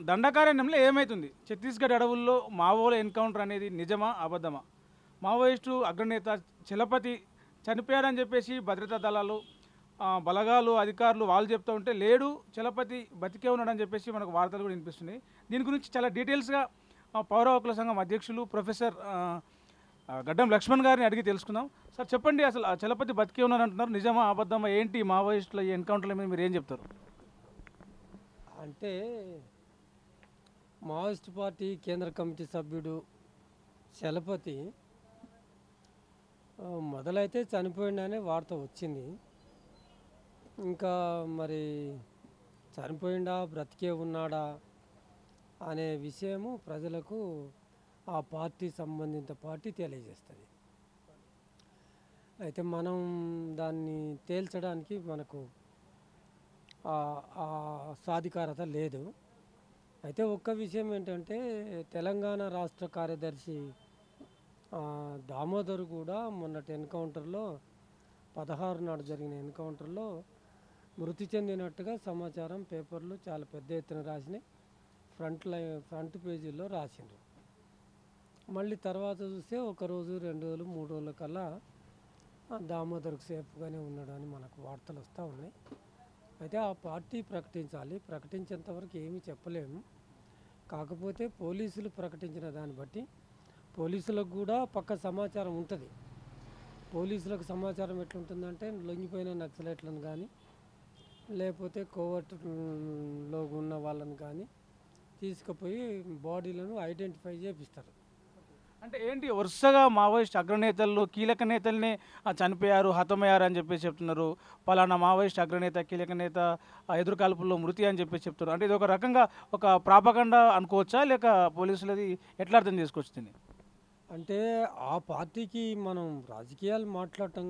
దండకారణ్యంలో ఏమైతుంది? ఛత్తీస్‌గఢ్ అడవుల్లో మావోల ఎన్‌కౌంటర్ అనేది నిజమా? అబద్ధమా? మావోయిస్టు అగ్రనేత చలపతి చనిపోయాడని చెప్పేసి భద్రతా దళాలు, బలగాలు, అధికారులు వాళ్ళు చెప్తూ ఉంటే, లేడు చలపతి బతికే ఉన్నాడని చెప్పేసి మనకు వార్తలు కూడా వినిపిస్తున్నాయి. దీని గురించి చాలా డీటెయిల్స్‌గా పౌర హక్కుల సంఘం అధ్యక్షులు ప్రొఫెసర్ గడ్డం లక్ష్మణ్ గారిని అడిగి తెలుసుకుందాం. సార్ చెప్పండి, అసలు ఆ చలపతి బతికే ఉన్నారంటున్నారు. నిజమా? అబద్ధమా? ఏంటి మావోయిస్టుల ఈ ఎన్‌కౌంటర్ల మీద మీరేం చెప్తారు? అంటే మావోయిస్ట్ పార్టీ కేంద్ర కమిటీ సభ్యుడు చలపతి మొదలైతే చనిపోయిందనే వార్త వచ్చింది. ఇంకా మరి చనిపోయిండా బ్రతికే ఉన్నాడా అనే విషయము ప్రజలకు ఆ పార్టీ సంబంధిత పార్టీ తెలియజేస్తుంది. అయితే మనం దాన్ని తేల్చడానికి మనకు ఆ సాధికారత లేదు. అయితే ఒక్క విషయం ఏంటంటే తెలంగాణ రాష్ట్ర కార్యదర్శి దామోదర్ కూడా మొన్నటి ఎన్కౌంటర్లో 16 నాడు జరిగిన ఎన్కౌంటర్లో మృతి చెందినట్టుగా సమాచారం పేపర్లు చాలా పెద్ద ఎత్తున రాసినాయి. ఫ్రంట్ పేజీల్లో రాసిండ్రు. మళ్ళీ తర్వాత చూస్తే ఒక రోజు 2 రోజులు 3 రోజుల కల్లా దామోదర్కు సేఫ్గానే ఉన్నాడు అని మనకు వార్తలు వస్తూ ఉన్నాయి. అయితే ఆ పార్టీ ప్రకటించాలి, ప్రకటించేంతవరకు ఏమీ చెప్పలేము. కాకపోతే పోలీసులు ప్రకటించిన దాన్ని బట్టి పోలీసులకు కూడా పక్క సమాచారం ఉంటుంది. పోలీసులకు సమాచారం ఎట్లుంటుందంటే లొంగిపోయిన నక్సలైట్లను కానీ లేకపోతే కోవర్టులో ఉన్న వాళ్ళని కానీ తీసుకుపోయి బాడీలను ఐడెంటిఫై చేపిస్తారు. అంటే ఏంటి, వరుసగా మావోయిస్ట్ అగ్రనేతలు, కీలక నేతల్ని చనిపోయారు, హతమయ్యారు అని చెప్పేసి చెప్తున్నారు. పలానా మావోయిస్ట్ అగ్రనేత, కీలక నేత ఎదురుకాల్పుల్లో మృతి అని చెప్పేసి చెప్తున్నారు. అంటే ఇది ఒక రకంగా ఒక ప్రాపగండా అనుకోవచ్చా, లేక పోలీసులది ఎట్లా అర్థం చేసుకోవచ్చు దీన్ని? అంటే ఆ పార్టీకి మనం రాజకీయాలు మాట్లాడటం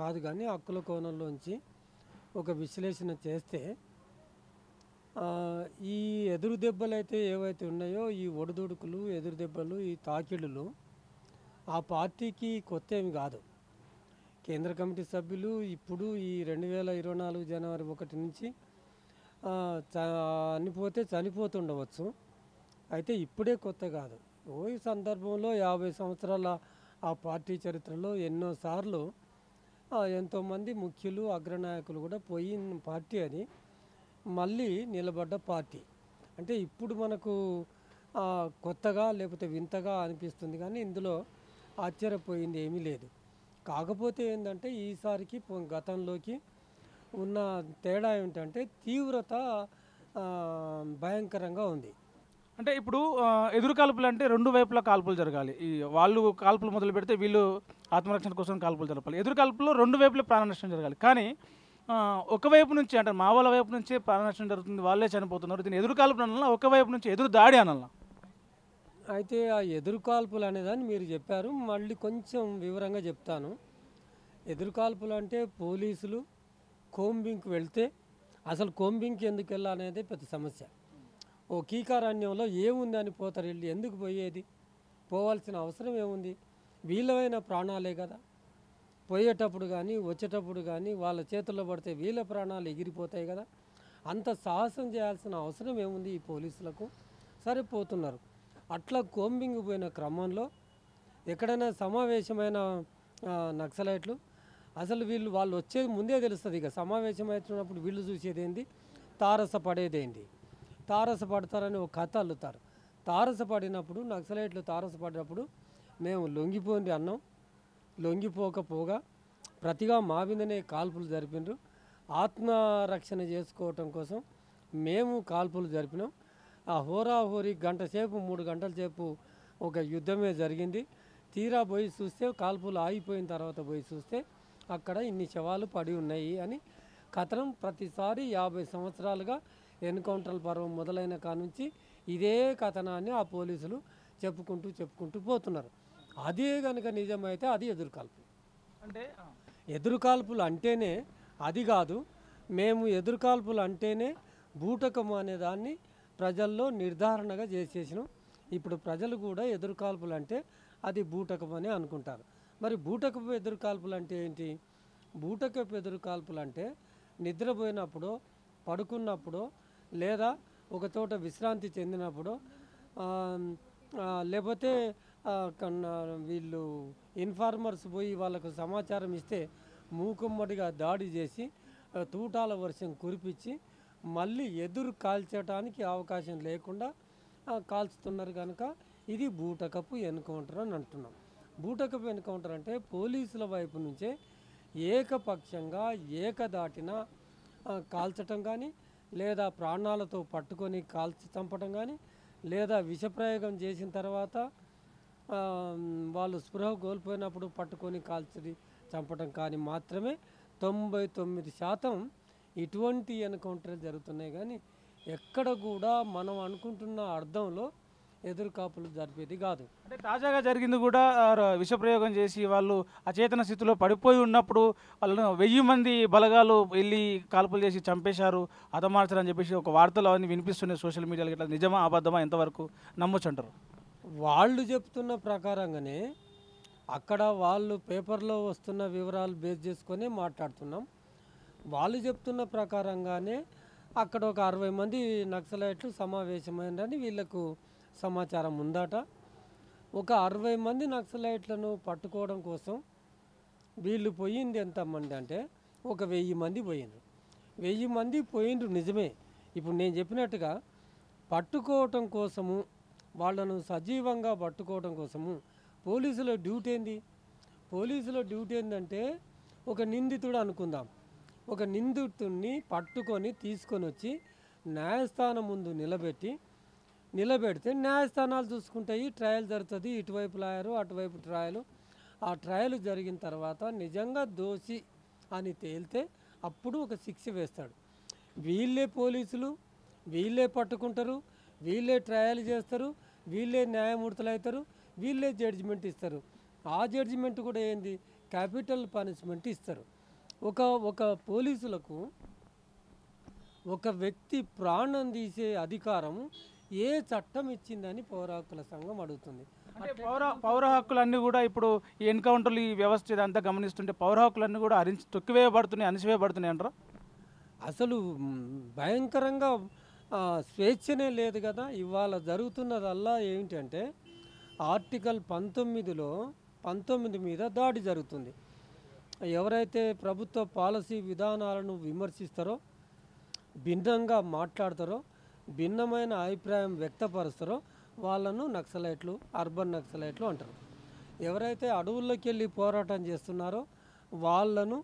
కాదు, కానీ హక్కుల కోణంలోంచి ఒక విశ్లేషణ చేస్తే ఈ ఎదురు దెబ్బలు అయితే ఏవైతే ఉన్నాయో, ఈ ఒడిదుడుకులు, ఎదురు దెబ్బలు, ఈ తాకిడులు ఆ పార్టీకి కొత్త ఏమి కాదు. కేంద్ర కమిటీ సభ్యులు ఇప్పుడు ఈ 2024 జనవరి 1 నుంచి చనిపోతుండవచ్చు. అయితే ఇప్పుడే కొత్త కాదు. ఈ సందర్భంలో 50 సంవత్సరాల ఆ పార్టీ చరిత్రలో ఎన్నోసార్లు ఎంతోమంది ముఖ్యులు, అగ్రనాయకులు కూడా పోయిన పార్టీ అది. మళ్ళీ నిలబడ్డ పార్టీ. అంటే ఇప్పుడు మనకు కొత్తగా లేకపోతే వింతగా అనిపిస్తుంది, కానీ ఇందులో ఆశ్చర్యపోయింది ఏమీ లేదు. కాకపోతే ఏంటంటే ఈసారికి గతంలోకి ఉన్న తేడా ఏమిటంటే తీవ్రత భయంకరంగా ఉంది. అంటే ఇప్పుడు ఎదురు కాల్పులు అంటే రెండు వైపులా కాల్పులు జరగాలి. ఈ వాళ్ళు కాల్పులు మొదలు పెడితే వీళ్ళు ఆత్మరక్షణ కోసం కాల్పులు జరపాలి. ఎదురు కాల్పుల్లో రెండు వైపులా ప్రాణ నష్టం జరగాలి. కానీ ఒకవైపు నుంచి అంటే మావోల వైపు నుంచే ప్రాణ నష్టం జరుగుతుంది, వాళ్ళే చనిపోతున్నారు. దీన్ని ఎదురు కాల్పులు అనాలా, ఒకవైపు నుంచి ఎదురు దాడి అనాలా? అయితే ఆ ఎదురు కాల్పులు అనేదాన్ని మీరు చెప్పారు, మళ్ళీ కొంచెం వివరంగా చెప్తాను. ఎదురు కాల్పులు అంటే పోలీసులు కోంబింగ్కి వెళ్తే అసలు కోంబింగ్కి ఎందుకు వెళ్ళాలనేది పెద్ద సమస్య. ఓ కీకారణ్యంలో ఏముంది అని పోతారు, వెళ్ళి ఎందుకు పోయేది? పోవాల్సిన అవసరం ఏముంది? వీళ్ళవైన ప్రాణాలే కదా. పోయేటప్పుడు కానీ వచ్చేటప్పుడు కానీ వాళ్ళ చేతుల్లో పడితే వీళ్ళ ప్రాణాలు ఎగిరిపోతాయి కదా. అంత సాహసం చేయాల్సిన అవసరం ఏముంది ఈ పోలీసులకు? సరిపోతున్నారు. అట్లా కోంబింగ్ పోయిన క్రమంలో ఎక్కడైనా సమావేశమైన నక్సలైట్లు అసలు వాళ్ళు వచ్చేది ముందే తెలుస్తుంది. ఇక సమావేశం అవుతున్నప్పుడు వీళ్ళు చూసేది ఏంది, తారసపడేదేంటి, తారసపడతారని ఒక కథ అల్లుతారు. తారసపడినప్పుడు నక్సలైట్లు తారసపడినప్పుడు మేము లొంగిపోండి అన్నాం. లొంగిపోకపోగా ప్రతిగా మా మీదనే కాల్పులు జరిపినారు. ఆత్మరక్షణ చేసుకోవటం కోసం మేము కాల్పులు జరిపినాం. ఆ హోరాహోరీ గంట సేపు 3 గంటల సేపు ఒక యుద్ధమే జరిగింది. తీరా పోయి చూస్తే కాల్పులు ఆగిపోయిన తర్వాత పోయి చూస్తే అక్కడ ఇన్ని శవాలు పడి ఉన్నాయి అని కథనం ప్రతిసారి 50 సంవత్సరాలుగా ఎన్కౌంటర్ల పర్వం మొదలైన కానుంచి ఇదే కథనాన్ని ఆ పోలీసులు చెప్పుకుంటూ పోతున్నారు. అదే కనుక నిజమైతే అది ఎదురుకాల్పులు. అంటే ఎదురుకాల్పులు అంటేనే అది కాదు, మేము ఎదురుకాల్పులు అంటేనే బూటకము అనే దాన్ని ప్రజల్లో నిర్ధారణగా చేసేసినాం. ఇప్పుడు ప్రజలు కూడా ఎదురుకాల్పులు అంటే అది బూటకం అని అనుకుంటారు. మరి బూటకపు ఎదురుకాల్పులు అంటే ఏంటి? బూటకపు ఎదురుకాల్పులు అంటే నిద్రపోయినప్పుడు, పడుకున్నప్పుడు లేదా ఒక చోట విశ్రాంతి చెందినప్పుడు ఆ, లేకపోతే వీళ్ళు ఇన్ఫార్మర్స్ పోయి వాళ్ళకు సమాచారం ఇస్తే మూకుమ్మడిగా దాడి చేసి తూటాల వర్షం కురిపించి మళ్ళీ ఎదురు కాల్చడానికి అవకాశం లేకుండా కాల్చుతున్నారు కనుక ఇది బూటకపు ఎన్కౌంటర్ అని అంటున్నాం. బూటకపు ఎన్కౌంటర్ అంటే పోలీసుల వైపు నుంచే ఏకపక్షంగా ఏకదాటిన కాల్చటం కానీ, లేదా ప్రాణాలతో పట్టుకొని కాల్చి చంపటం కానీ, లేదా విషప్రయోగం చేసిన తర్వాత వాళ్ళు స్పృహ కోల్పోయినప్పుడు పట్టుకొని కాల్చి చంపటం కానీ మాత్రమే 99% ఇటువంటి ఎన్కౌంటర్లు జరుగుతున్నాయి. కానీ ఎక్కడ కూడా మనం అనుకుంటున్న అర్థంలో ఎదురుకాపులు జరిపేది కాదు. అంటే తాజాగా జరిగింది కూడా విషప్రయోగం చేసి వాళ్ళు అచేతన స్థితిలో పడిపోయి ఉన్నప్పుడు వాళ్ళను 1000 మంది బలగాలు వెళ్ళి కాల్పులు చేసి చంపేశారు, హతమార్చారని చెప్పేసి ఒక వార్తలు అవన్నీ వినిపిస్తున్నాయి సోషల్ మీడియాలో. ఇట్లా నిజమా అబద్ధమా ఎంతవరకు నమ్మొచ్చు అంటారు? వాళ్ళు చెప్తున్న ప్రకారంగానే అక్కడ వాళ్ళు పేపర్లో వస్తున్న వివరాలు బేస్ చేసుకొని మాట్లాడుతున్నాం. వాళ్ళు చెప్తున్న ప్రకారంగానే అక్కడ ఒక 60 మంది నక్సలైట్లు సమావేశమైందని వీళ్ళకు సమాచారం ఉందట. ఒక 60 మంది నక్సలైట్లను పట్టుకోవడం కోసం వీళ్ళు పోయింది ఎంతమంది అంటే ఒక 1000 మంది పోయిండ్రు. 1000 మంది పోయిండ్రు నిజమే. ఇప్పుడు నేను చెప్పినట్టుగా పట్టుకోవటం కోసము, వాళ్ళను సజీవంగా పట్టుకోవడం కోసము పోలీసుల డ్యూటీ ఏంది? పోలీసుల డ్యూటీ ఏంటంటే ఒక నిందితుడు అనుకుందాం, ఒక నిందితుడిని పట్టుకొని తీసుకొని వచ్చి న్యాయస్థానం ముందు నిలబెడితే న్యాయస్థానాలు చూసుకుంటాయి, ట్రయల్ జరుగుతుంది, ఇటువైపు లాయరు అటువైపు ట్రయలు. ఆ ట్రయల్ జరిగిన తర్వాత నిజంగా దోషి అని తేలితే అప్పుడు ఒక శిక్ష వేస్తాడు. వీళ్ళే పోలీసులు, వీళ్ళే పట్టుకుంటారు, వీళ్ళే ట్రయల్ చేస్తారు, వీళ్ళే న్యాయమూర్తులు అవుతారు, వీళ్ళే జడ్జిమెంట్ ఇస్తారు. ఆ జడ్జిమెంట్ కూడా ఏంది? క్యాపిటల్ పనిష్మెంట్ ఇస్తారు. ఒక పోలీసులకు ఒక వ్యక్తి ప్రాణం తీసే అధికారం ఏ చట్టం ఇచ్చిందని పౌర హక్కుల సంఘం అడుగుతుంది. అంటే పౌర హక్కులన్నీ కూడా ఇప్పుడు ఈ ఎన్కౌంటర్లు ఈ వ్యవస్థ ఇదంతా గమనిస్తుంటే పౌర హక్కులన్నీ కూడా తొక్కివేయబడుతున్నాయి, అణిచివేయబడుతున్నాయి అంటారా? అసలు భయంకరంగా స్వేచ్ఛనే లేదు కదా. ఇవాళ జరుగుతున్నదల్లా ఏమిటంటే ఆర్టికల్ 19 మీద దాడి జరుగుతుంది. ఎవరైతే ప్రభుత్వ పాలసీ విధానాలను విమర్శిస్తారో, భిన్నంగా మాట్లాడతారో, భిన్నమైన అభిప్రాయం వ్యక్తపరుస్తారో వాళ్ళను నక్సలైట్లు, అర్బన్ నక్సలైట్లు అంటారు. ఎవరైతే అడవుల్లోకి వెళ్ళి పోరాటం చేస్తున్నారో వాళ్ళను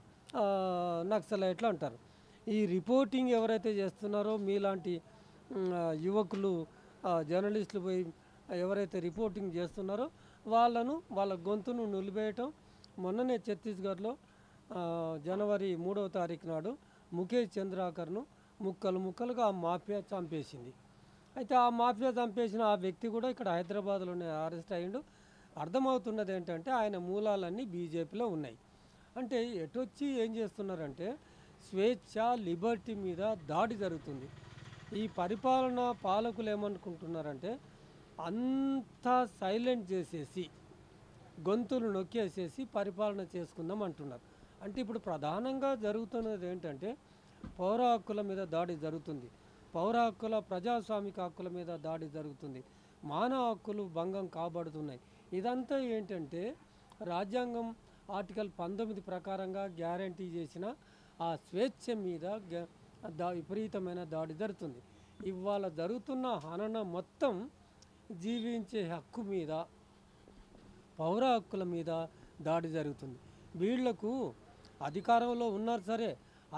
నక్సలైట్లు అంటారు. ఈ రిపోర్టింగ్ ఎవరైతే చేస్తున్నారో మీలాంటి యువకులు, జర్నలిస్టులు పోయి ఎవరైతే రిపోర్టింగ్ చేస్తున్నారో వాళ్ళను, వాళ్ళ గొంతును నిలిపేయటం. మొన్ననే ఛత్తీస్గఢ్లో జనవరి 3వ తారీఖు నాడు ముఖేష్ చంద్రాకర్ను ముక్కలుగా ఆ మాఫియా చంపేసింది. అయితే ఆ మాఫియా చంపేసిన ఆ వ్యక్తి కూడా ఇక్కడ హైదరాబాద్లోనే అరెస్ట్ అయ్యిండు. అర్థమవుతున్నది ఏంటంటే ఆయన మూలాలన్నీ బీజేపీలో ఉన్నాయి. అంటే ఎటొచ్చి ఏం చేస్తున్నారంటే స్వేచ్ఛ, లిబర్టీ మీద దాడి జరుగుతుంది. ఈ పాలకులు ఏమనుకుంటున్నారంటే అంతా సైలెంట్ చేసేసి, గొంతులు నొక్కేసేసి పరిపాలన చేసుకుందాం అంటున్నారు. అంటే ఇప్పుడు ప్రధానంగా జరుగుతున్నది ఏంటంటే పౌర హక్కుల మీద దాడి జరుగుతుంది, పౌర హక్కుల, ప్రజాస్వామిక హక్కుల మీద దాడి జరుగుతుంది, మానవ హక్కులు భంగం కాబడుతున్నాయి. ఇదంతా ఏంటంటే రాజ్యాంగం ఆర్టికల్ 19 ప్రకారంగా గ్యారంటీ చేసిన ఆ స్వేచ్ఛ మీద విపరీతమైన దాడి జరుగుతుంది. ఇవాళ జరుగుతున్న హనన మొత్తం జీవించే హక్కు మీద, పౌర హక్కుల మీద దాడి జరుగుతుంది. వీళ్లకు అధికారంలో ఉన్నారు సరే,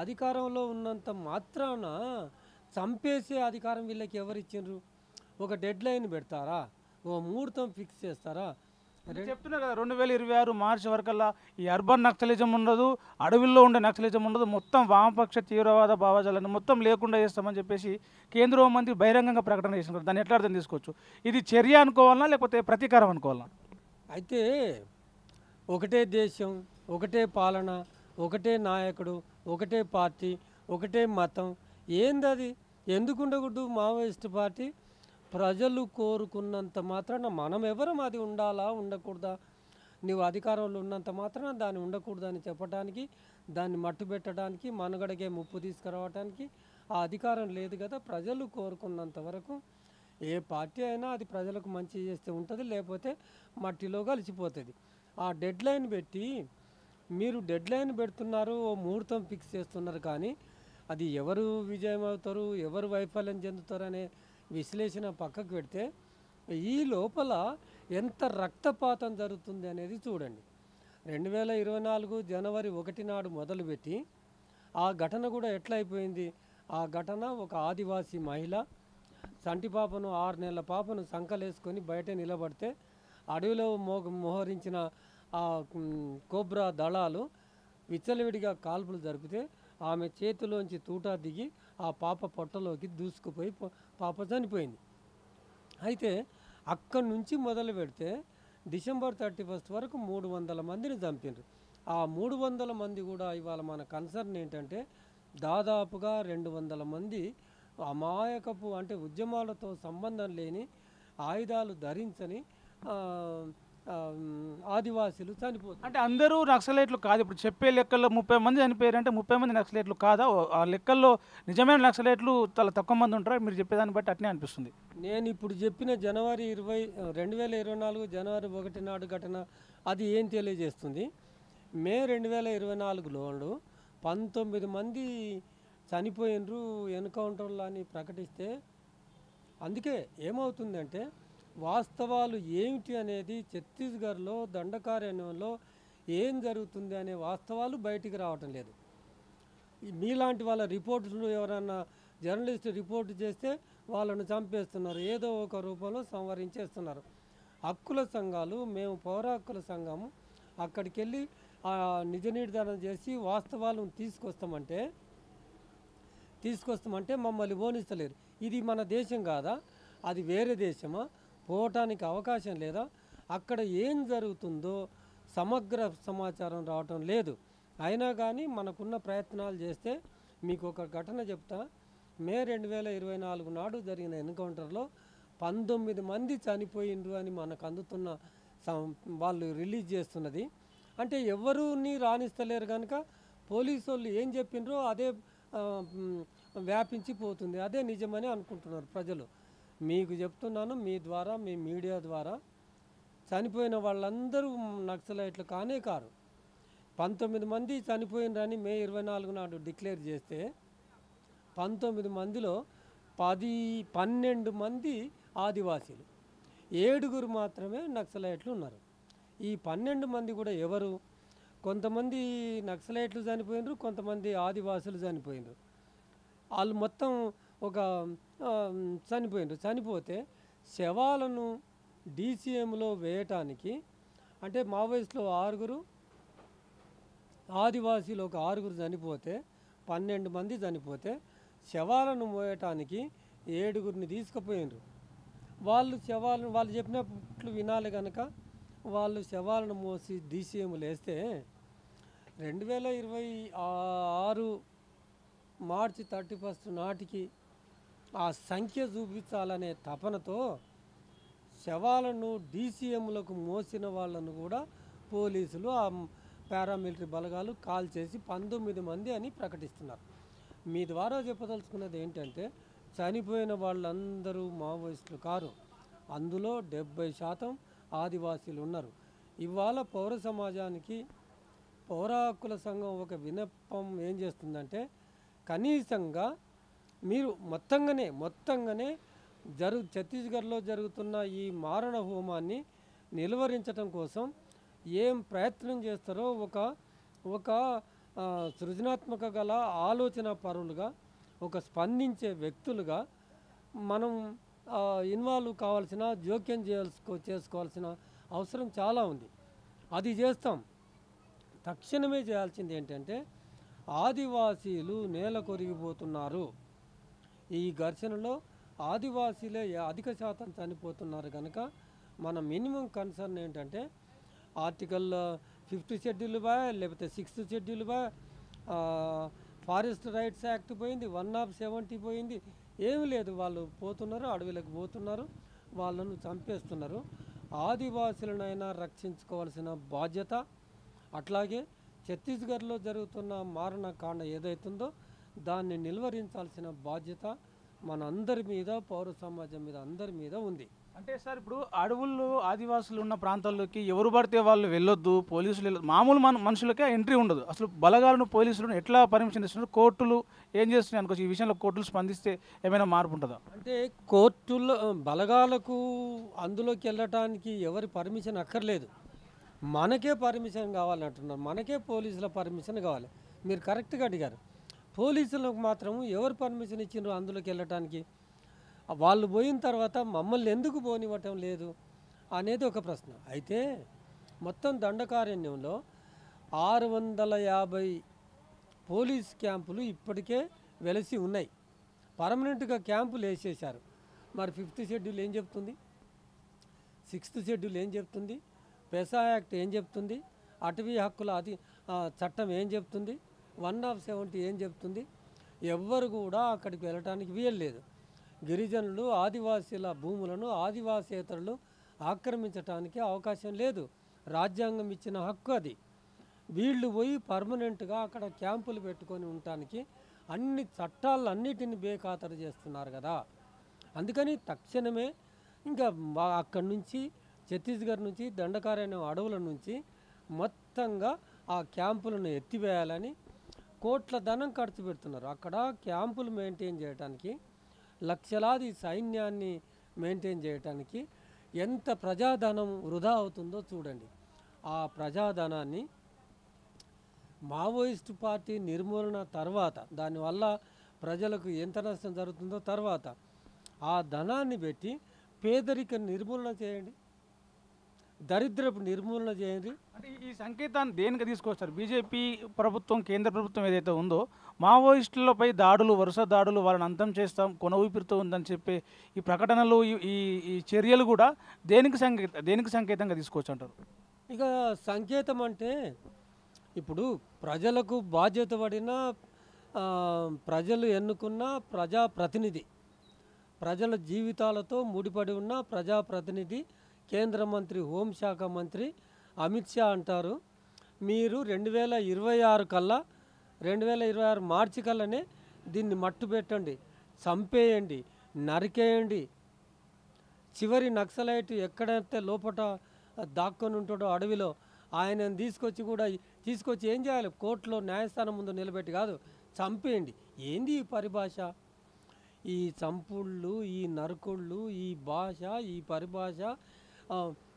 అధికారంలో ఉన్నంత మాత్రాన చంపేసే అధికారం వీళ్ళకి ఎవరిచ్చిండ్రు? ఒక డెడ్ లైన్ పెడతారా? ఓ ముహూర్తం ఫిక్స్ చేస్తారా? చెప్తున్నారు కదా 2026 మార్చి వరకల్లా ఈ అర్బన్ నక్సలిజం ఉండదు, అడవుల్లో ఉండే నక్సలిజం ఉండదు, మొత్తం వామపక్ష తీవ్రవాద భావజాలను మొత్తం లేకుండా చేస్తామని చెప్పేసి కేంద్ర హోంమంత్రి బహిరంగంగా ప్రకటన చేసినారు. దాన్ని ఎట్లా అర్థం తీసుకోవచ్చు? ఇది చర్య అనుకోవాలన్నా లేకపోతే ప్రతీకారం అనుకోవాలన్నా? అయితే ఒకటే దేశం, ఒకటే పాలన, ఒకటే నాయకుడు, ఒకటే పార్టీ, ఒకటే మతం, ఏందది? ఎందుకు ఉండకూడదు? మావోయిస్ట్ పార్టీ ప్రజలు కోరుకున్నంత మాత్రాన మనం ఎవరం అది ఉండాలా ఉండకూడదా? నువ్వు అధికారంలో ఉన్నంత మాత్రాన దాన్ని ఉండకూడదని చెప్పడానికి, దాన్ని మట్టుబెట్టడానికి, మనుగడకే ముప్పు తీసుకురావడానికి ఆ అధికారం లేదు కదా. ప్రజలు కోరుకున్నంత వరకు ఏ పార్టీ అయినా అది ప్రజలకు మంచి చేస్తే ఉంటుంది, లేకపోతే మట్టిలో కలిసిపోతుంది. ఆ డెడ్ లైన్ పెట్టి మీరు డెడ్ లైన్ పెడుతున్నారు, ఓ ముహూర్తం ఫిక్స్ చేస్తున్నారు, కానీ అది ఎవరు విజయం అవుతారు, ఎవరు వైఫల్యం చెందుతారు అనే విశ్లేషణ పక్కకు పెడితే ఈ లోపల ఎంత రక్తపాతం జరుగుతుంది అనేది చూడండి. 2024 జనవరి 1 నాడు మొదలుపెట్టి ఆ ఘటన కూడా ఎట్లా అయిపోయింది. ఆ ఘటన ఒక ఆదివాసీ మహిళ సంటి పాపను 6 నెలల పాపను సంకలేసుకొని బయట నిలబడితే అడవిలో మోహరించిన ఆ కోబ్రా దళాలు విచ్చలవిడిగా కాల్పులు జరిపితే ఆమె చేతిలోంచి తూటా దిగి ఆ పాప పొట్టలోకి దూసుకుపోయి పాప చనిపోయింది. అయితే అక్కడి నుంచి మొదలు పెడితే డిసెంబర్ 31 వరకు 300 మందిని చంపిండ్రు. ఆ 300 మంది కూడా ఇవాళ మన కన్సర్న్ ఏంటంటే దాదాపుగా 200 మంది అమాయకపు, అంటే ఉద్యమాలతో సంబంధం లేని, ఆయుధాలు ధరించని ఆదివాసీలు చనిపోతారు. అంటే అందరూ నక్సలైట్లు కాదు. ఇప్పుడు చెప్పే లెక్కల్లో 30 మంది చనిపోయారంటే 30 మంది నక్సలైట్లు కాదా? ఆ లెక్కల్లో నిజమైన నక్సలైట్లు చాలా తక్కువ మంది ఉంటారు. మీరు చెప్పేదాన్ని బట్టి అట్నే అనిపిస్తుంది. నేను ఇప్పుడు చెప్పిన జనవరి 2024 జనవరి 1 నాడు ఘటన అది ఏం తెలియజేస్తుంది? మే 2024లో 19 మంది చనిపోయినరు ఎన్కౌంటర్లు అని ప్రకటిస్తే, అందుకే ఏమవుతుందంటే వాస్తవాలు ఏమిటి అనేది ఛత్తీస్గఢ్లో దండకారణ్యంలో ఏం జరుగుతుంది అనే వాస్తవాలు బయటికి రావటం లేదు. మీలాంటి వాళ్ళ రిపోర్టులు ఎవరన్నా జర్నలిస్ట్ రిపోర్టు చేస్తే వాళ్ళను చంపేస్తున్నారు, ఏదో ఒక రూపంలో సంవరించేస్తున్నారు. హక్కుల సంఘాలు, మేము పౌర హక్కుల సంఘము అక్కడికి వెళ్ళి నిజ నిర్ధారణ చేసి వాస్తవాలను తీసుకొస్తామంటే మమ్మల్ని ఓనిస్తలేరు. ఇది మన దేశం కాదా? అది వేరే దేశమా? పోవటానికి అవకాశం లేదా? అక్కడ ఏం జరుగుతుందో సమగ్ర సమాచారం రావటం లేదు. అయినా కానీ మనకున్న ప్రయత్నాలు చేస్తే మీకు ఒక ఘటన చెప్తా. మే 2024 నాడు జరిగిన ఎన్కౌంటర్లో 19 మంది చనిపోయిండ్రు అని మనకు అందుతున్న వాళ్ళు రిలీజ్ చేస్తున్నది. అంటే ఎవరుని రాణిస్తలేరు కనుక పోలీసు వాళ్ళు ఏం చెప్పిండ్రో అదే వ్యాపించిపోతుంది, అదే నిజమని అనుకుంటున్నారు ప్రజలు. మీకు చెప్తున్నాను, మీ ద్వారా, మీ మీడియా ద్వారా, చనిపోయిన వాళ్ళందరూ నక్సలైట్లు కానే కారు. 19 మంది చనిపోయినరని మే 24 నాడు డిక్లేర్ చేస్తే 19 మందిలో 12 మంది ఆదివాసీలు, 7 మాత్రమే నక్సలైట్లు ఉన్నారు. ఈ 12 మంది కూడా ఎవరు? కొంతమంది నక్సలైట్లు చనిపోయినరు, కొంతమంది ఆదివాసులు చనిపోయినరు. వాళ్ళు మొత్తం ఒక చనిపోయినరు. చనిపోతే శవాలను డీసీఎంలో వేయటానికి, అంటే మావోయిస్టులో 6, ఆదివాసీలు ఒక 6 చనిపోతే 12 మంది చనిపోతే శవాలను మోయటానికి 7 తీసుకుపోయినరు. వాళ్ళు చెప్పినట్లు వినాలి కనుక వాళ్ళు శవాలను మోసి డీసీఎంలు వేస్తే 2026 మార్చి 31 నాటికి ఆ సంఖ్య చూపించాలనే తపనతో శవాలను డీసీఎంలకు మోసిన వాళ్ళను కూడా పోలీసులు, ఆ పారామిలిటరీ బలగాలు కాల్ చేసి 19 మంది అని ప్రకటిస్తున్నారు. మీ ద్వారా చెప్పదలుచుకున్నది ఏంటంటే చనిపోయిన వాళ్ళందరూ మావోయిస్టులు కారు, అందులో 70% ఆదివాసీలు ఉన్నారు. ఇవాళ పౌర సమాజానికి పౌర హక్కుల సంఘం ఒక విన్నపం ఏం చేస్తుందంటే, కనీసంగా మీరు మొత్తంగానే ఛత్తీస్గఢ్లో జరుగుతున్న ఈ మారణ హోమాన్ని నిలువరించడం కోసం ఏం ప్రయత్నం చేస్తారో ఒక సృజనాత్మక గల ఆలోచన పరులుగా, ఒక స్పందించే వ్యక్తులుగా మనం ఇన్వాల్వ్ కావాల్సిన, జోక్యం చేసుకోవాల్సిన అవసరం చాలా ఉంది. అది చేస్తాం. తక్షణమే చేయాల్సింది ఏంటంటే ఆదివాసీలు నేల కొరిగిపోతున్నారు. ఈ ఘర్షణలో ఆదివాసీలే అధిక శాతం చనిపోతున్నారు కనుక మన మినిమం కన్సర్న్ ఏంటంటే ఆర్టికల్ 5th షెడ్యూల్ లేకపోతే 6th schedule forest rights act పోయింది, 170 పోయింది, ఏమి లేదు. వాళ్ళు పోతున్నారు, అడవులకు పోతున్నారు, వాళ్ళను చంపేస్తున్నారు. ఆదివాసులనైనా రక్షించుకోవాల్సిన బాధ్యత, అట్లాగే ఛత్తీస్గఢ్లో జరుగుతున్న మారణకాండ ఏదైతుందో దాన్ని నిలువరించాల్సిన బాధ్యత మన అందరి మీద, పౌర సమాజం మీద, అందరి మీద ఉంది. అంటే సార్ ఇప్పుడు అడవుల్లో ఆదివాసులు ఉన్న ప్రాంతాల్లోకి ఎవరు పడితే వాళ్ళు వెళ్ళొద్దు, పోలీసులు మామూలు మనుషులకే ఎంట్రీ ఉండదు. అసలు బలగాలను పోలీసులను ఎట్లా పర్మిషన్ ఇస్తున్నారు, కోర్టులు ఏం చేస్తున్నాయి అనుకోవచ్చు, ఈ విషయంలో కోర్టులు స్పందిస్తే ఏమైనా మార్పు ఉంటుందా? అంటే కోర్టుల్లో బలగాలకు అందులోకి వెళ్ళటానికి ఎవరి పర్మిషన్ అక్కర్లేదు, మనకే పర్మిషన్ కావాలంటున్నారు, మనకే పోలీసుల పర్మిషన్ కావాలి. మీరు కరెక్ట్గా అడిగారు. పోలీసులకు మాత్రం ఎవరు పర్మిషన్ ఇచ్చిండ్రు అందులోకి వెళ్ళటానికి? వాళ్ళు పోయిన తర్వాత మమ్మల్ని ఎందుకు పోనివ్వటం లేదు అనేది ఒక ప్రశ్న. అయితే మొత్తం దండకారణ్యంలో 650 పోలీస్ క్యాంపులు ఇప్పటికే వెలసి ఉన్నాయి. పర్మనెంట్గా క్యాంపులు వేసేశారు. మరి 5th షెడ్యూల్ ఏం చెప్తుంది? 6th షెడ్యూల్ ఏం చెప్తుంది? పెసా యాక్ట్ ఏం చెప్తుంది? అటవీ హక్కుల చట్టం ఏం చెప్తుంది? 1/70 ఏం చెప్తుంది? ఎవ్వరు కూడా అక్కడికి వెళ్ళటానికి వీల్లేదు. గిరిజనులు, ఆదివాసీల భూములను ఆదివాసేతరులు ఆక్రమించటానికి అవకాశం లేదు. రాజ్యాంగం ఇచ్చిన హక్కు అది. వీళ్ళు పోయి పర్మనెంట్గా అక్కడ క్యాంపులు పెట్టుకొని ఉండటానికి అన్ని చట్టాలన్నిటిని బేఖాతరు చేస్తున్నారు కదా. అందుకని తక్షణమే ఇంకా అక్కడి నుంచి ఛత్తీస్గఢ్ నుంచి దండకారణ్యం అడవుల నుంచి మొత్తంగా ఆ క్యాంపులను ఎత్తివేయాలని కోట్ల ధనం ఖర్చు పెడుతున్నారు. అక్కడ క్యాంపులు మెయింటైన్ చేయడానికి, లక్షలాది సైన్యాన్ని మెయింటైన్ చేయడానికి ఎంత ప్రజాధనం వృధా అవుతుందో చూడండి. ఆ ప్రజాధనాన్ని మావోయిస్టు పార్టీ నిర్మూలన తర్వాత, దానివల్ల ప్రజలకు ఎంత నష్టం జరుగుతుందో తర్వాత, ఆ ధనాన్ని పెట్టి పేదరిక నిర్మూలన చేయండి, దరిద్రపు నిర్మూలన చేయండి. అంటే ఈ సంకేతాన్ని దేనికి తీసుకొస్తారు? బీజేపీ ప్రభుత్వం, కేంద్ర ప్రభుత్వం ఏదైతే ఉందో మావోయిస్టులపై దాడులు, వరుస దాడులు, వాళ్ళని అంతం చేస్తాం, కొన ఊపిరితో ఉందని చెప్పి ఈ ప్రకటనలు, ఈ ఈ చర్యలు కూడా దేనికి సంకేతంగా తీసుకోవచ్చు అంటారు? ఇక సంకేతం అంటే ఇప్పుడు ప్రజలకు బాధ్యత పడిన, ప్రజలు ఎన్నుకున్న ప్రజాప్రతినిధి, ప్రజల జీవితాలతో ముడిపడి ఉన్న ప్రజాప్రతినిధి, కేంద్ర మంత్రి, హోంశాఖ మంత్రి అమిత్ షా అంటారు, మీరు 2026 కల్లా, 2026 మార్చి కల్లానే దీన్ని మట్టు పెట్టండి, చంపేయండి, నరికేయండి. చివరి నక్సలైట్ ఎక్కడైతే లోపల దాక్కొని ఉంటాడో అడవిలో, ఆయనను తీసుకొచ్చి ఏం చేయాలి? కోర్టులో, న్యాయస్థానం ముందు నిలబెట్టి కాదు, చంపేయండి. ఏంది ఈ పరిభాష? ఈ చంపుళ్ళు, ఈ నరకుళ్ళు, ఈ భాష, ఈ పరిభాష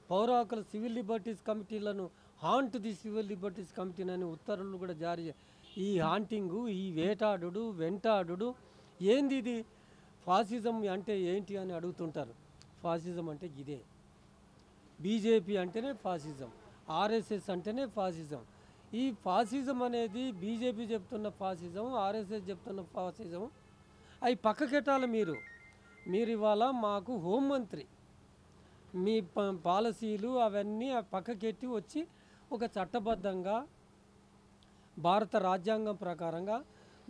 పౌర హక్కుల సివిల్ లిబర్టీస్ కమిటీలను హాంట్ ది సివిల్ లిబర్టీస్ కమిటీని అని ఉత్తర్వులు కూడా జారీ. ఈ హాంటింగు, ఈ వేటాడు, వెంటాడు ఏంది ఇది? ఫాసిజం అంటే ఏంటి అని అడుగుతుంటారు. ఫాసిజం అంటే ఇదే. బీజేపీ అంటేనే ఫాసిజం, ఆర్ఎస్ఎస్ అంటేనే ఫాసిజం. ఈ ఫాసిజం అనేది బీజేపీ చెప్తున్న ఫాసిజం, ఆర్ఎస్ఎస్ చెప్తున్న ఫాసిజం అవి పక్కకెట్టాలి. మీరు ఇవాళ మాకు హోంమంత్రి, మీ పాలసీలు అవన్నీ పక్కకెట్టి వచ్చి ఒక చట్టబద్ధంగా భారత రాజ్యాంగం ప్రకారంగా,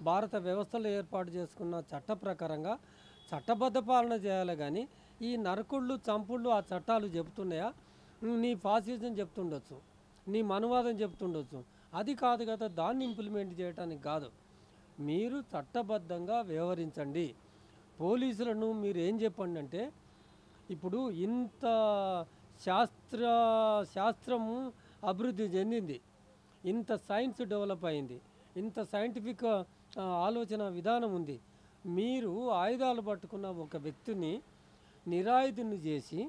భారత వ్యవస్థలో ఏర్పాటు చేసుకున్న చట్ట ప్రకారంగా చట్టబద్ధ పాలన చేయాలి. కానీ ఈ నరకుళ్ళు, చంపుళ్ళు ఆ చట్టాలు చెప్తున్నాయా? నీ ఫాసిజం చెప్తుండొచ్చు, నీ మనువాదం చెప్తుండొచ్చు, అది కాదు కదా. దాన్ని ఇంప్లిమెంట్ చేయడానికి కాదు, మీరు చట్టబద్ధంగా వ్యవహరించండి. పోలీసులను మీరు ఏం చెప్పండి అంటే, ఇప్పుడు ఇంత శాస్త్రము అభివృద్ధి చెందింది, ఇంత సైన్స్ డెవలప్ అయింది, ఇంత సైంటిఫిక్ ఆలోచన విధానం ఉంది. మీరు ఆయుధాలు పట్టుకున్న ఒక వ్యక్తిని నిరాయుధుని చేసి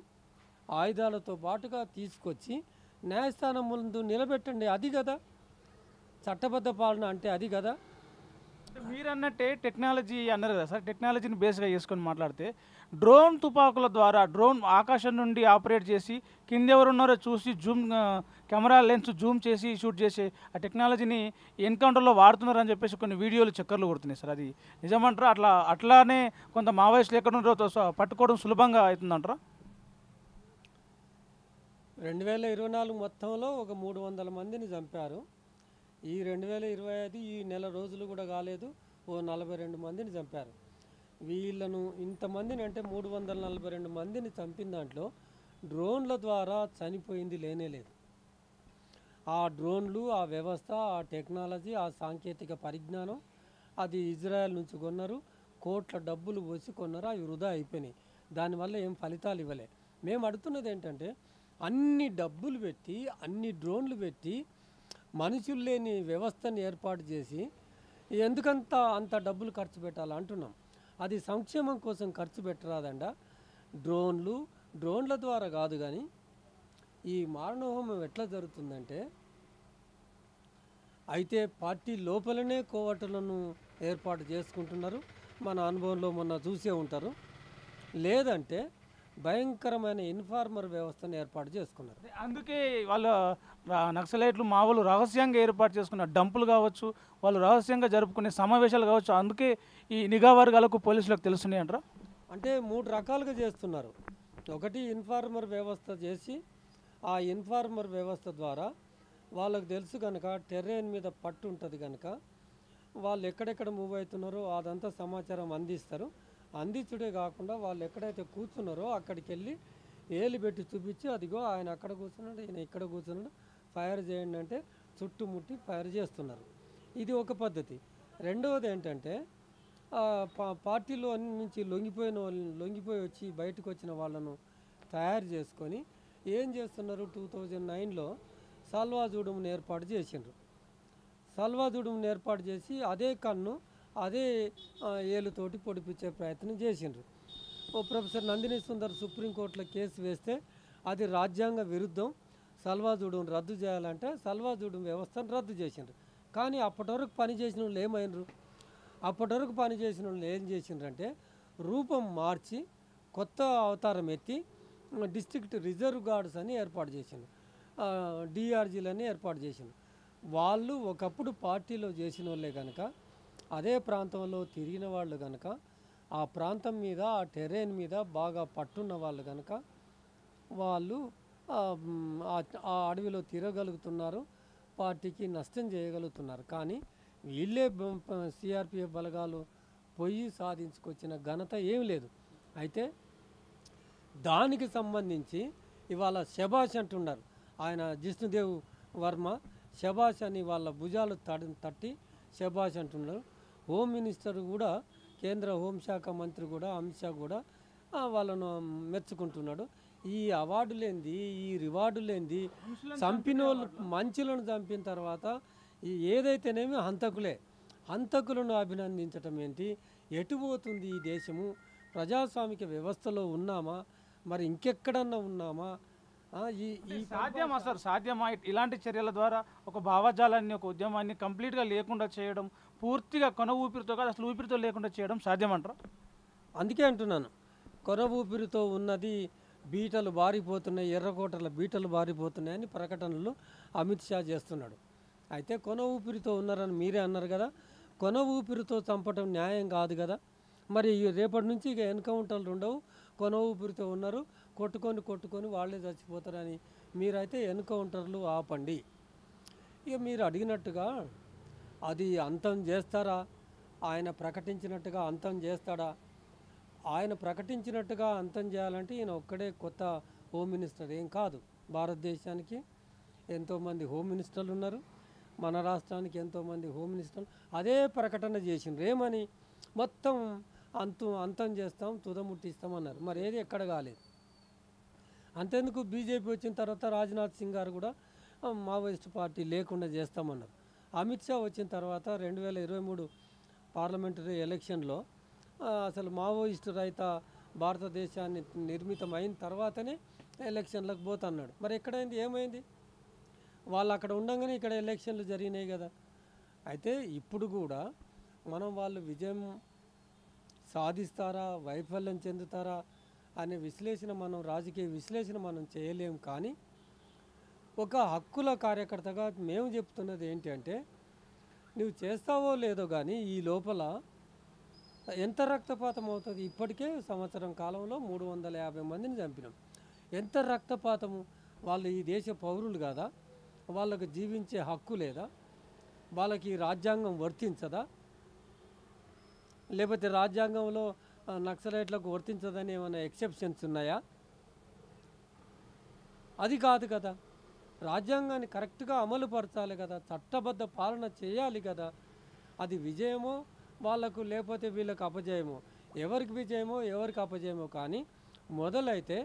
ఆయుధాలతో పాటుగా తీసుకొచ్చి న్యాయస్థానం ముందు నిలబెట్టండి. అది కదా చట్టబద్ధ పాలన అంటే, అది కదా. మీరు అన్నట్టే టెక్నాలజీ అన్నారు కదా సార్, టెక్నాలజీని బేస్గా చేసుకొని మాట్లాడితే డ్రోన్ తుపాకుల ద్వారా, డ్రోన్ ఆకాశం నుండి ఆపరేట్ చేసి కింద ఎవరు ఉన్నారో చూసి కెమెరా లెన్స్ జూమ్ చేసి షూట్ చేసే ఆ టెక్నాలజీని ఎన్కౌంటర్లో వాడుతున్నారని చెప్పేసి కొన్ని వీడియోలు చక్కర్లు కొడుతున్నాయి సార్. అది నిజమంటారా? అట్లానే కొంత మావోయిస్టులు ఎక్కడ ఉన్నారో పట్టుకోవడం సులభంగా అవుతుందంటారా? 2024 మొత్తంలో ఒక 300 మందిని చంపారు. ఈ 2025 ఈ నెల రోజులు కూడా కాలేదు, ఓ 42 మందిని చంపారు. వీళ్ళను ఇంతమందిని అంటే 342 మందిని చంపిన దాంట్లో డ్రోన్ల ద్వారా చనిపోయింది లేనేలేదు. ఆ డ్రోన్లు, ఆ వ్యవస్థ, ఆ టెక్నాలజీ, ఆ సాంకేతిక పరిజ్ఞానం అది ఇజ్రాయెల్ నుంచి కొన్నారు, కోట్ల డబ్బులు పోసి కొన్నారు, అవి వృధా అయిపోయినాయి. దానివల్ల ఏం ఫలితాలు ఇవ్వలే. మేము అడుగుతున్నది ఏంటంటే అన్ని డబ్బులు పెట్టి అన్ని డ్రోన్లు పెట్టి మనుషులు లేని వ్యవస్థను ఏర్పాటు చేసి ఎందుకంత అంత డబ్బులు ఖర్చు పెట్టాలి అంటున్నాం. అది సంక్షేమం కోసం ఖర్చు పెట్టరాదండ. డ్రోన్ల ద్వారా కాదు. కానీ ఈ మారణహోమం ఎట్లా జరుగుతుందంటే అయితే పార్టీ లోపలనే కోవటలను ఏర్పాటు చేసుకుంటున్నారు. మన అనుభవంలో మొన్న చూసే ఉంటారు. లేదంటే భయంకరమైన ఇన్ఫార్మర్ వ్యవస్థను ఏర్పాటు చేసుకున్నారు. అందుకే వాళ్ళ నక్సలైట్లు మావోలు రహస్యంగా ఏర్పాటు చేసుకున్న డంపులు కావచ్చు, వాళ్ళు రహస్యంగా జరుపుకునే సమావేశాలు కావచ్చు, అందుకే ఈ నిఘా వర్గాలకు పోలీసులకు తెలుస్తున్నాయి అంటారా? అంటే 3 రకాలుగా చేస్తున్నారు. ఒకటి ఇన్ఫార్మర్ వ్యవస్థ చేసి ఆ ఇన్ఫార్మర్ వ్యవస్థ ద్వారా వాళ్ళకు తెలుసు కనుక టెర్రైన్ మీద పట్టు ఉంటుంది కనుక వాళ్ళు ఎక్కడెక్కడ మూవ్ అవుతున్నారో అదంతా సమాచారం అందిస్తారు. అందించుడే కాకుండా వాళ్ళు ఎక్కడైతే కూర్చున్నారో అక్కడికి వెళ్ళి ఏలు పెట్టి చూపించి అదిగో ఆయన అక్కడ కూర్చున్నాడు, ఈయన ఇక్కడ కూర్చున్నాడు, ఫైర్ చేయండి అంటే చుట్టుముట్టి ఫైర్ చేస్తున్నారు. ఇది ఒక పద్ధతి. రెండవది ఏంటంటే పార్టీలో నుంచి లొంగిపోయి వచ్చి బయటకు వచ్చిన వాళ్ళను తయారు చేసుకొని ఏం చేస్తున్నారు, 2009లో సల్వాజూడంను ఏర్పాటు చేసిండ్రు. సల్వాజూడంను ఏర్పాటు చేసి అదే కన్ను అదే ఏలుతోటి పొడిపించే ప్రయత్నం చేసిండ్రు. ప్రొఫెసర్ నందిని సుందర్ సుప్రీంకోర్టులో కేసు వేస్తే అది రాజ్యాంగ విరుద్ధం, సల్వాజూడం రద్దు చేయాలంటే సల్వాజూడం వ్యవస్థను రద్దు చేసిండ్రు. కానీ అప్పటి వరకు పనిచేసిన వాళ్ళు ఏమైనరు? అప్పటి వరకు పనిచేసిన వాళ్ళు ఏం చేసిండ్రంటే రూపం మార్చి కొత్త అవతారం ఎత్తి డిస్ట్రిక్ట్ రిజర్వ్ గార్డ్స్ అని ఏర్పాటు చేసిండ్రు, డిఆర్జీలని ఏర్పాటు చేసిండ్రు. వాళ్ళు ఒకప్పుడు పార్టీలో చేసిన వాళ్ళే కనుక అదే ప్రాంతంలో తిరిగిన వాళ్ళు కనుక ఆ ప్రాంతం మీద ఆ టెర్రైన్ మీద బాగా పట్టున్న వాళ్ళు కనుక వాళ్ళు ఆ అడవిలో తిరగలుగుతున్నారు, పార్టీకి నష్టం చేయగలుగుతున్నారు. కానీ వీళ్ళే సిఆర్పిఎఫ్ బలగాలు పొయ్యి సాధించుకొచ్చిన ఘనత ఏం లేదు. అయితే దానికి సంబంధించి ఇవాళ శభాష్ అంటున్నారు. ఆయన జిష్ణుదేవ్ వర్మ శభాష్ అని వాళ్ళ భుజాలు తట్టి శభాష్ అంటున్నారు. హోమ్ మినిస్టర్ కూడా, కేంద్ర హోంశాఖ మంత్రి కూడా, అమిత్ షా కూడా వాళ్ళను మెచ్చుకుంటున్నాడు. ఈ అవార్డు లేనిది, ఈ రివార్డు లేనిది, చంపిన వాళ్ళు మంచులను చంపిన తర్వాత ఏదైతేనేమి హంతకులను అభినందించటం ఏంటి? ఎటు పోతుంది ఈ దేశము? ప్రజాస్వామిక వ్యవస్థలో ఉన్నామా, మరి ఇంకెక్కడన్నా ఉన్నామా? సాధ్యమా సార్, సాధ్యమా ఇలాంటి చర్యల ద్వారా ఒక భావజాలాన్ని, ఒక ఉద్యమాన్ని కంప్లీట్గా లేకుండా చేయడం, పూర్తిగా కొన ఊపిరితో కాదు అసలు ఊపిరితో లేకుండా చేయడం సాధ్యమంటారా? అందుకే అంటున్నాను, కొన ఊపిరితో ఉన్నది బీటలు బారిపోతున్నాయి, ఎర్రకోటల బీటలు బారిపోతున్నాయని ప్రకటనలు అమిత్ షా చేస్తున్నాడు. అయితే కొన ఊపిరితో ఉన్నారని మీరే అన్నారు కదా, కొన ఊపిరితో చంపటం న్యాయం కాదు కదా. మరి రేపటి నుంచి ఇక ఎన్కౌంటర్లు ఉండవు, కొన ఊపిరితో ఉన్నారు, కొట్టుకొని వాళ్ళే చచ్చిపోతారని మీరైతే ఎన్కౌంటర్లు ఆపండి. ఇక మీరు అడిగినట్టుగా అది అంతం చేస్తారా? ఆయన ప్రకటించినట్టుగా అంతం చేస్తాడా? ఆయన ప్రకటించినట్టుగా అంతం చేయాలంటే ఈయన ఒక్కడే కొత్త హోమ్ మినిస్టర్ ఏం కాదు. భారతదేశానికి ఎంతోమంది హోమ్ మినిస్టర్లు ఉన్నారు, మన రాష్ట్రానికి ఎంతోమంది హోమ్ మినిస్టర్లు అదే ప్రకటన చేసిండ్రు. ఏమని? మొత్తం అంతం చేస్తాం, తుదముట్టిస్తామన్నారు. మరి ఏది ఎక్కడ కాలేదు. అంతేందుకు బీజేపీ వచ్చిన తర్వాత రాజ్నాథ్ సింగ్ గారు కూడా మావోయిస్ట్ పార్టీ లేకుండా చేస్తామన్నారు. అమిత్ షా వచ్చిన తర్వాత 2023 పార్లమెంటరీ ఎలక్షన్లో అసలు మావోయిస్టు రహిత భారతదేశాన్ని నిర్మితమైన తర్వాతనే ఎలక్షన్లకు పోతున్నాడు. మరి ఎక్కడైంది? ఏమైంది? వాళ్ళు అక్కడ ఉండగానే ఇక్కడ ఎలక్షన్లు జరిగినాయి కదా. అయితే ఇప్పుడు కూడా వాళ్ళు విజయం సాధిస్తారా, వైఫల్యం చెందుతారా అనే విశ్లేషణ రాజకీయ విశ్లేషణ చేయలేము. కానీ ఒక హక్కుల కార్యకర్తగా మేము చెప్తున్నది ఏంటి అంటే, నువ్వు చేస్తావో లేదో కానీ ఈ లోపల ఎంత రక్తపాతం అవుతుంది? ఇప్పటికే సంవత్సరం కాలంలో 350 మందిని చంపినాం. ఎంత రక్తపాతము! వాళ్ళు ఈ దేశ పౌరులు కాదా? వాళ్ళకు జీవించే హక్కు లేదా? వాళ్ళకి రాజ్యాంగం వర్తించదా? లేకపోతే రాజ్యాంగంలో నక్సలైట్లకు వర్తించదని ఏమైనా ఎక్సెప్షన్స్ ఉన్నాయా? అది కాదు కదా. రాజ్యాంగాన్ని కరెక్ట్గా అమలు పరచాలి కదా, చట్టబద్ధ పాలన చేయాలి కదా. అది విజయమో వాళ్ళకు లేకపోతే వీళ్ళకి అపజయమో, ఎవరికి విజయమో ఎవరికి అపజయమో, కానీ మొదలైతే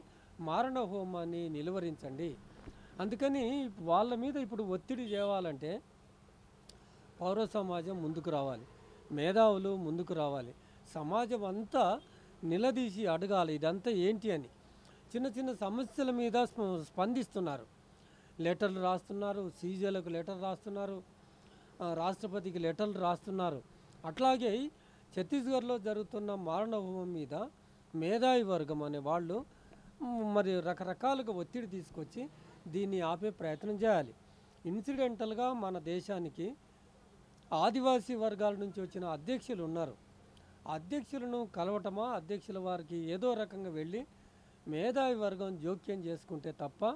మారణ హోమాన్ని నిలువరించండి. అందుకని వాళ్ళ మీద ఇప్పుడు ఒత్తిడి తేవాలంటే పౌర సమాజం ముందుకు రావాలి, మేధావులు ముందుకు రావాలి, సమాజం అంతా నిలదీసి అడగాలి ఇదంతా ఏంటి అని. చిన్న చిన్న సమస్యల మీద స్పందిస్తున్నారు, లెటర్లు రాస్తున్నారు, సీజేలకు లెటర్ రాస్తున్నారు, రాష్ట్రపతికి లెటర్లు రాస్తున్నారు. అట్లాగే ఛత్తీస్గఢ్లో జరుగుతున్న మారణ హోమం మీద మేధావి వర్గం అనే వాళ్ళు మరి రకరకాలుగా ఒత్తిడి తీసుకొచ్చి దీన్ని ఆపే ప్రయత్నం చేయాలి. ఇన్సిడెంటల్గా మన దేశానికి ఆదివాసీ వర్గాల నుంచి వచ్చిన అధ్యక్షులు ఉన్నారు. అధ్యక్షులను కలవటమా, అధ్యక్షుల వారికి ఏదో రకంగా వెళ్ళి మేధావి వర్గం జోక్యం చేసుకుంటే తప్ప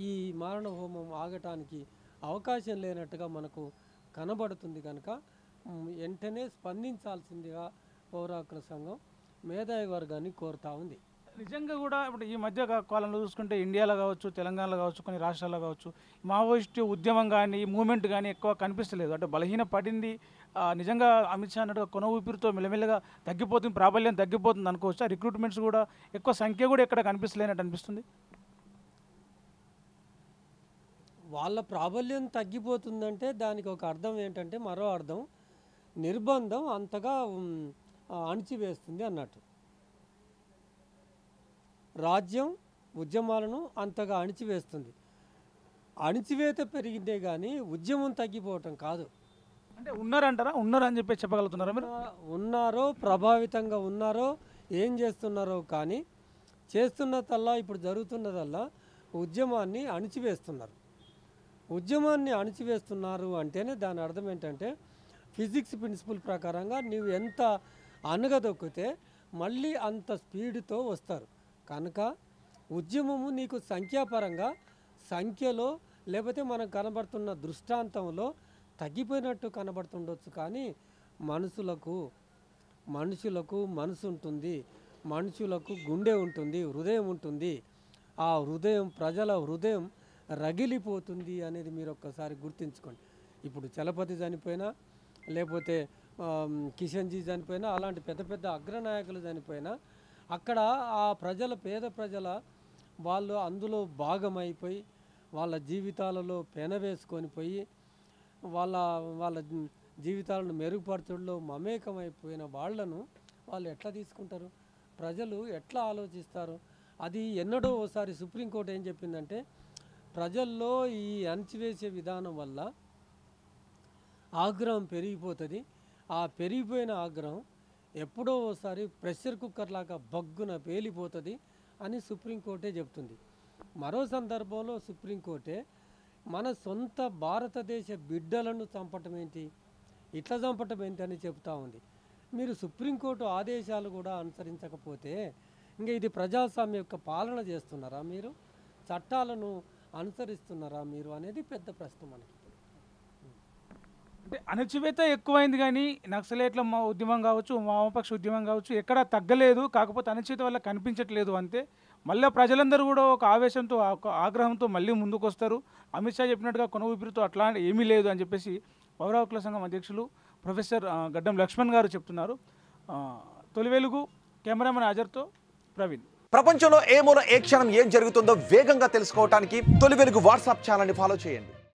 ఈ మారణ హోమం ఆగటానికి అవకాశం లేనట్టుగా మనకు కనబడుతుంది. కనుక వెంటనే స్పందించాల్సిందిగా పౌర హక్కుల సంఘం మేధావి వర్గాన్ని కోరుతూ ఉంది. నిజంగా కూడా ఇప్పుడు ఈ మధ్య కాలంలో చూసుకుంటే ఇండియాలో కావచ్చు, తెలంగాణలో కావచ్చు, కొన్ని రాష్ట్రాల్లో కావచ్చు, మావోయిస్టు ఉద్యమం కానీ మూమెంట్ కానీ ఎక్కువ కనిపిస్తలేదు. అంటే బలహీన పడింది. నిజంగా అమిత్ షా అన్నట్టుగా కొన ఊపిరితో మెల్లమెల్లగా తగ్గిపోతుంది, ప్రాబల్యం తగ్గిపోతుంది అనుకోవచ్చు. రిక్రూట్మెంట్స్ కూడా ఎక్కువ సంఖ్య కూడా ఎక్కడ కనిపిస్తలేనట్టు అనిపిస్తుంది. వాళ్ళ ప్రాబల్యం తగ్గిపోతుందంటే దానికి ఒక అర్థం ఏంటంటే, మరో అర్థం నిర్బంధం అంతగా అణిచివేస్తుంది అన్నట్టు. రాజ్యం ఉద్యమాలను అంతగా అణిచివేస్తుంది. అణిచివేత పెరిగిందే కానీ ఉద్యమం తగ్గిపోవటం కాదు. అంటే ఉన్నారంటారా? ఉన్నారని చెప్పి చెప్పగలుగుతున్నారా మీరు? ఉన్నారో, ప్రభావితంగా ఉన్నారో, ఏం చేస్తున్నారో, కానీ చేస్తున్నదల్లా ఇప్పుడు జరుగుతున్నదల్లా ఉద్యమాన్ని అణిచివేస్తున్నారు. ఉద్యమాన్ని అణిచివేస్తున్నారు అంటేనే దాని అర్థం ఏంటంటే, ఫిజిక్స్ ప్రిన్సిపల్ ప్రకారంగా నీవు ఎంత అనగదొక్కితే మళ్ళీ అంత స్పీడ్తో వస్తారు. కనుక ఉద్యమము నీకు సంఖ్యాపరంగా సంఖ్యలో లేకపోతే మనకు కనబడుతున్న దృష్టాంతంలో తగ్గిపోయినట్టు కనబడుతుండొచ్చు, కానీ మనుషులకు మనసు ఉంటుంది, మనుషులకు గుండె ఉంటుంది, హృదయం ఉంటుంది. ఆ హృదయం, ప్రజల హృదయం రగిలిపోతుంది అనేది మీరు ఒక్కసారి గుర్తుంచుకోండి. ఇప్పుడు చలపతి చనిపోయినా, లేకపోతే కిషన్జీ చనిపోయినా, అలాంటి పెద్ద పెద్ద అగ్రనాయకులు చనిపోయినా అక్కడ ఆ ప్రజల, పేద ప్రజల వాళ్ళు అందులో భాగమైపోయి వాళ్ళ జీవితాలలో పెనవేసుకొని పోయి వాళ్ళ జీవితాలను మెరుగుపరచడంలో మమేకమైపోయిన వాళ్లను వాళ్ళు ఎట్లా తీసుకుంటారు? ప్రజలు ఎట్లా ఆలోచిస్తారు? అది ఎన్నడో ఓసారి సుప్రీంకోర్టు ఏం చెప్పిందంటే, ప్రజల్లో ఈ అణచివేసే విధానం వల్ల ఆగ్రహం పెరిగిపోతుంది. ఆ పెరిగిపోయిన ఆగ్రహం ఎప్పుడో ఓసారి ప్రెషర్ కుక్కర్ లాగా బగ్గున పేలిపోతుంది అని సుప్రీంకోర్టే చెప్తుంది. మరో సందర్భంలో సుప్రీంకోర్టే మన సొంత భారతదేశ బిడ్డలను చంపటం ఏంటి, ఇట్లా చంపటం ఏంటి అని చెప్తా ఉంది. మీరు సుప్రీంకోర్టు ఆదేశాలు కూడా అనుసరించకపోతే ఇంకా ఇది ప్రజాస్వామ్య యొక్క పాలన చేస్తున్నారా మీరు? చట్టాలను అనుసరిస్తున్నారా మీరు అనేది పెద్ద ప్రశ్న మనకి. అంటే అణచివేత ఎక్కువైంది, కానీ నక్సలైట్ల మా ఉద్యమం కావచ్చు, వామపక్ష ఉద్యమం కావచ్చు ఎక్కడా తగ్గలేదు. కాకపోతే అణచివేత వల్ల కనిపించట్లేదు అంతే. మళ్ళీ ప్రజలందరూ కూడా ఒక ఆవేశంతో, ఒక ఆగ్రహంతో మళ్ళీ ముందుకు వస్తారు. అమిత్ షా చెప్పినట్టుగా కొన ఊపిరితో అట్లా ఏమీ లేదు అని చెప్పేసి పౌర హక్కుల సంఘం అధ్యక్షులు ప్రొఫెసర్ గడ్డం లక్ష్మణ్ గారు చెప్తున్నారు. తొలి వెలుగు కెమెరామెన్ అజర్తో ప్రవీణ్. ప్రపంచంలో ఏ మూల ఏ క్షణం ఏం జరుగుతుందో వేగంగా తెలుసుకోవడానికి తొలి వెలుగు వాట్సాప్ ఛానల్ని ఫాలో చేయండి.